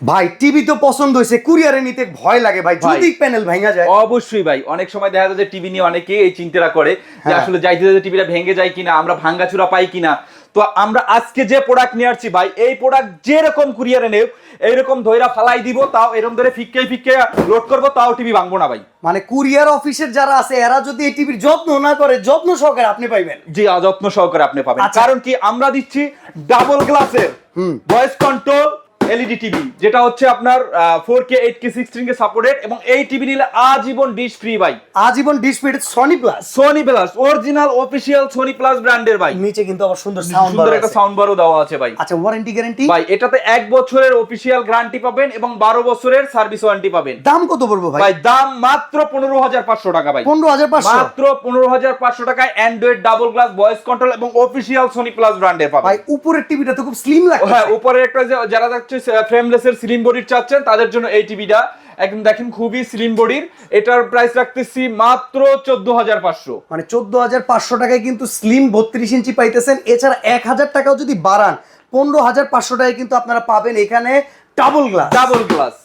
ভাই টিভি তো পছন্দ হয়েছে, কুরিয়ারে নিতে ভয় লাগে ভাই, যদি প্যানেল ভেঙে যায়। অবশ্যই ভাই, অনেক সময় দেখা যায় যে টিভি নিয়ে অনেকে এই চিন্তাটা করে যে আসলে যাইতে যাইতে টিভিটা ভেঙে যায় কিনা, আমরা ভাঙ্গাচুরা পাই কিনা। তো আমরা আজকে যে প্রোডাক্ট নিয়ে আসছি ভাই, এই প্রোডাক্ট যেরকম কুরিয়ারে নেব এইরকম ধইরা ফালাই দিব, তাও এরকম ধরে ফিক্কে ফিক্কে লোড করবো, তাও টিভি ভাঙবো না ভাই। মানে কুরিয়ার অফিসের যারা আছে এরা যদি এই টিভির যত্ন না করে, যত্ন সহকারে আপনি পাইবেন। জি, যত্ন সহকারে আপনি পাবেন। আচ্ছা। কারণ কি আমরা দিচ্ছি ডাবল গ্লাসের ভয়েস কন্ট্রোল এলইডি টিভি, যেটা হচ্ছে আপনার 4K 8K 16K সাপোর্টেড, এবং এই টিভি নিলে আজীবন ডিশ ফ্রি ভাই। আজীবন dish free. Sony plus, Sony plus original official Sony plus ব্র্যান্ডের ভাই। নিচে কিন্তু আবার সুন্দর সাউন্ড বার সুন্দর একটা আছে। সাউন্ড বারও দেওয়া আছে ভাই। আচ্ছা, ওয়ারেন্টি গ্যারান্টি ভাই এটাতে 1 বছরের অফিশিয়াল গ্যারান্টি পাবেন এবং 12 বছরের সার্ভিস ওয়ারেন্টি পাবেন। দাম কত পড়বে ভাই? ভাই দাম মাত্র 15,500 টাকা ভাই। 15,500 মাত্র 15,500 টাকায় Android double glass voice control এবং অফিশিয়াল সোনি প্লাস ব্র্যান্ডের পাবেন। ভাই উপরের টিভিটা তো খুব স্লিম লাগছে। হ্যাঁ, উপরে একটা যারা যাচ্ছে ফ্রেমলেসের স্লিম বডির চাচ্ছেন তাদের জন্য এই টিভিটা একদম দেখেন খুবই স্লিম বডির। এটার প্রাইস রাখতেছি মাত্র 14,500। মানে 14,500 টাকায় কিন্তু স্লিম 32 ইঞ্চি পাইতেছেন। এছাড়া 1,000 টাকাও যদি বাড়ান 15,500 টাকায় কিন্তু আপনারা পাবেন এখানে ডাবল গ্লাস। Double glass